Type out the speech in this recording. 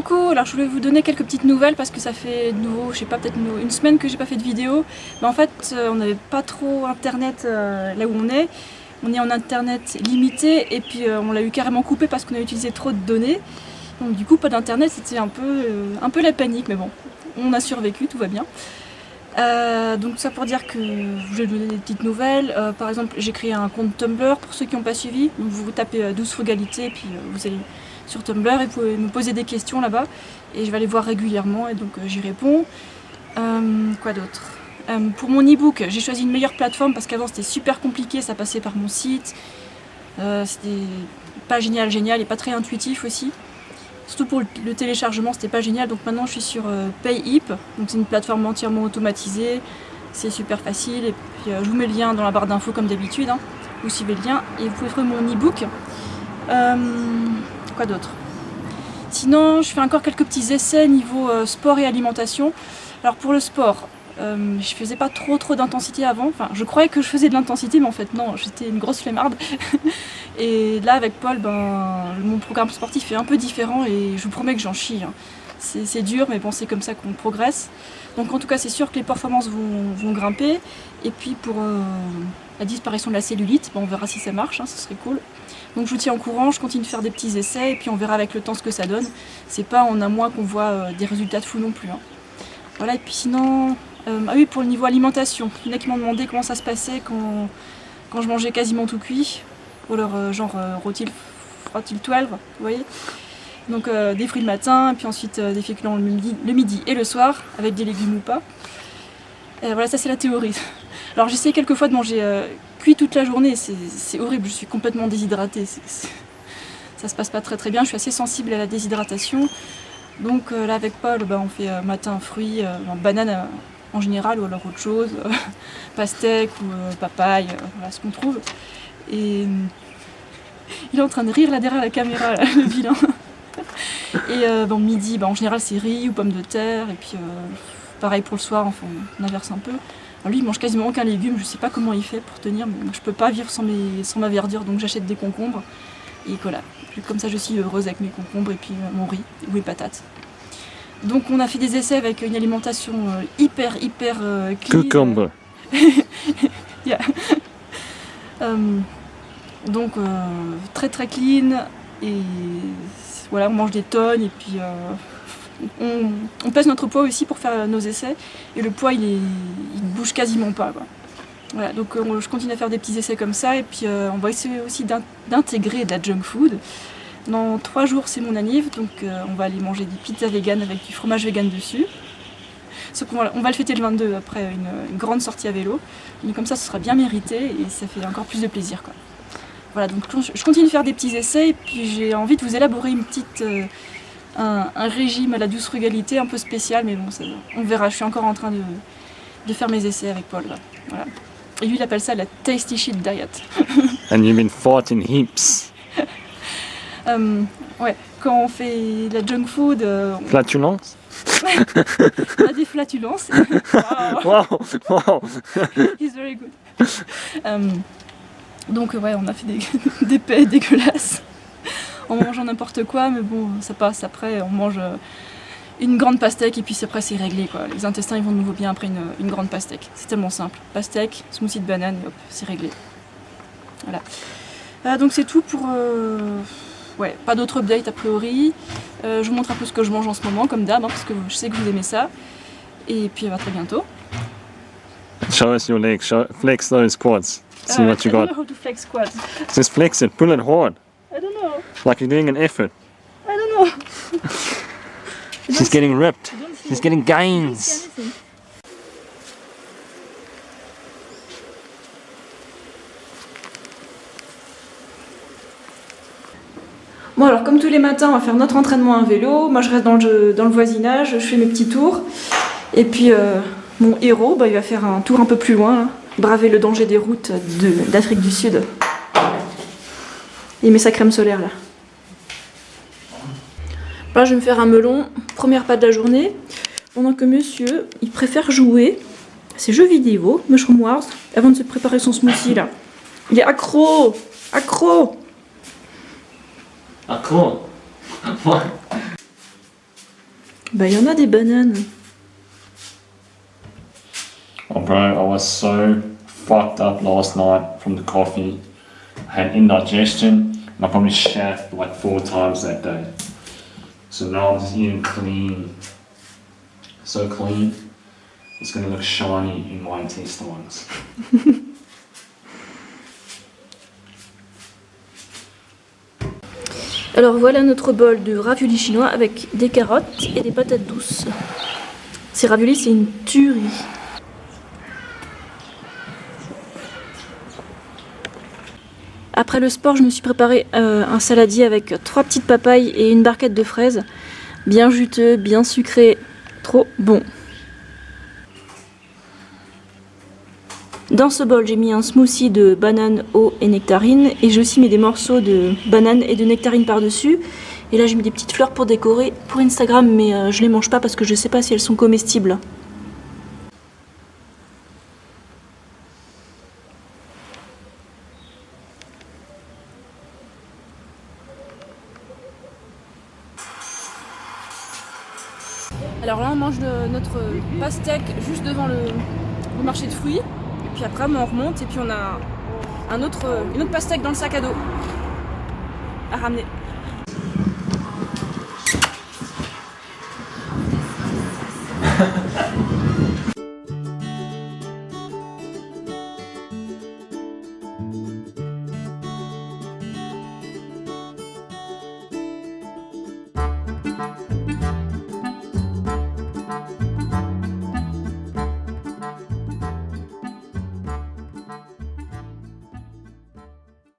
coucou, alors je voulais vous donner quelques petites nouvelles parce que ça fait de nouveau, je sais pas, peut-être une semaine que j'ai pas fait de vidéo. Mais en fait, on n'avait pas trop internet là où on est. On est en internet limité et puis on l'a eu carrément coupé parce qu'on a utilisé trop de données. Donc du coup, pas d'internet, c'était un peu la panique, mais bon, on a survécu, tout va bien. Donc ça pour dire que je vais vous donner des petites nouvelles. Par exemple, j'ai créé un compte Tumblr pour ceux qui n'ont pas suivi. Donc vous tapez 12 frugalités, puis vous allez sur Tumblr et vous pouvez me poser des questions là-bas. Et je vais aller voir régulièrement et donc j'y réponds. Quoi d'autre? Pour mon e-book, j'ai choisi une meilleure plateforme parce qu'avant c'était super compliqué, ça passait par mon site. C'était pas génial et pas très intuitif aussi. Surtout pour le téléchargement, c'était pas génial. Donc maintenant je suis sur PayHip, donc c'est une plateforme entièrement automatisée. C'est super facile. Et puis je vous mets le lien dans la barre d'infos comme d'habitude. Hein. Vous suivez le lien et vous pouvez trouver mon e-book. Quoi d'autre? Sinon, je fais encore quelques petits essais niveau sport et alimentation. Alors pour le sport, je faisais pas trop d'intensité avant. Enfin, je croyais que je faisais de l'intensité, mais en fait non, j'étais une grosse flemmarde. Et là, avec Paul, mon programme sportif est un peu différent et je vous promets que j'en chie. Hein. C'est dur, mais bon, c'est comme ça qu'on progresse. Donc en tout cas, c'est sûr que les performances vont grimper. Et puis pour la disparition de la cellulite, on verra si ça marche, hein, ce serait cool. Donc je vous tiens au courant, je continue de faire des petits essais et puis on verra avec le temps ce que ça donne. C'est pas en un mois qu'on voit des résultats de fou non plus. Hein. Voilà, et puis sinon, oui, pour le niveau alimentation, il y en a qui m'ont demandé comment ça se passait quand je mangeais quasiment tout cuit, ou alors genre rôti-le 12, vous voyez. Donc des fruits le matin, et puis ensuite des féculents le midi et le soir, avec des légumes ou pas. Et voilà, ça c'est la théorie. Alors j'essaie quelquefois de manger cuit toute la journée, c'est horrible, je suis complètement déshydratée. Ça se passe pas très bien, je suis assez sensible à la déshydratation. Donc là avec Paul, on fait matin fruits, banane en général, ou alors autre chose, pastèque ou papaye, voilà ce qu'on trouve. Et il est en train de rire là derrière la caméra, là, le vilain. Et midi, en général c'est riz ou pommes de terre, et puis pareil pour le soir, enfin, on inverse un peu. Alors lui il mange quasiment aucun légume, je sais pas comment il fait pour tenir, mais je peux pas vivre sans ma verdure, donc j'achète des concombres. Et voilà, comme ça je suis heureuse avec mes concombres et puis mon riz ou mes patates. Donc on a fait des essais avec une alimentation hyper clean. Cucumber. Yeah. Donc très clean et voilà, on mange des tonnes et puis on pèse notre poids aussi pour faire nos essais et le poids il bouge quasiment pas quoi. Voilà, donc je continue à faire des petits essais comme ça et puis on va essayer aussi d'intégrer de la junk food. Dans 3 jours c'est mon anniv, donc on va aller manger des pizzas vegan avec du fromage vegan dessus. Sauf qu'on va le fêter le 22 après une grande sortie à vélo. Donc comme ça ce sera bien mérité et ça fait encore plus de plaisir quoi. Voilà, donc je continue de faire des petits essais et puis j'ai envie de vous élaborer un régime à la douce frugalité un peu spécial, mais bon, on verra, je suis encore en train de faire mes essais avec Paul. Là. Voilà. Et lui il appelle ça la tasty shit diet. And you've been fought in heaps. Ouais, quand on fait la junk food... Flatulence. On a des flatulences. Wow. He's very good. Donc ouais, on a fait des paix dégueulasses en mangeant n'importe quoi, mais bon, ça passe. Après, on mange une grande pastèque et puis après c'est réglé quoi. Les intestins ils vont de nouveau bien après une grande pastèque. C'est tellement simple. Pastèque, smoothie de banane, et hop, c'est réglé. Voilà. Donc c'est tout pour... Ouais, pas d'autres updates a priori. Je vous montre un peu ce que je mange en ce moment, comme d'hab, hein, parce que je sais que vous aimez ça. Et puis à très bientôt. Show us your legs. Flex those quads. See what you got. I don't know how to flex quads. Just flex it. Pull it hard. I don't know. Like you're doing an effort. I don't know. She's getting ripped. She's getting gains. Bon alors comme tous les matins on va faire notre entraînement à vélo, moi je reste dans le voisinage, je fais mes petits tours et puis mon héros il va faire un tour un peu plus loin, hein, braver le danger des routes d'Afrique du Sud. Il met sa crème solaire là. Là je vais me faire un melon, première pas de la journée, pendant que monsieur il préfère jouer à ses jeux vidéo, Mushroom Wars, avant de se préparer son smoothie là. Il est accro. Ah, cool. What? Bah, il y en a des bananes. Oh bro, I was so fucked up last night from the coffee. I had indigestion and I probably shat like 4 times that day. So now I'm just eating clean. So clean. It's gonna look shiny in my intestines. Alors voilà notre bol de raviolis chinois avec des carottes et des patates douces. Ces raviolis, c'est une tuerie. Après le sport, je me suis préparé un saladier avec 3 petites papayes et une barquette de fraises. Bien juteux, bien sucré, trop bon. Dans ce bol, j'ai mis un smoothie de banane, eau et nectarine. Et j'ai aussi mis des morceaux de banane et de nectarine par-dessus. Et là, j'ai mis des petites fleurs pour décorer pour Instagram, mais je les mange pas parce que je sais pas si elles sont comestibles. Alors là, on mange notre pastèque juste devant le marché de fruits. Et puis après, on remonte et puis on a une autre pastèque dans le sac à dos à ramener.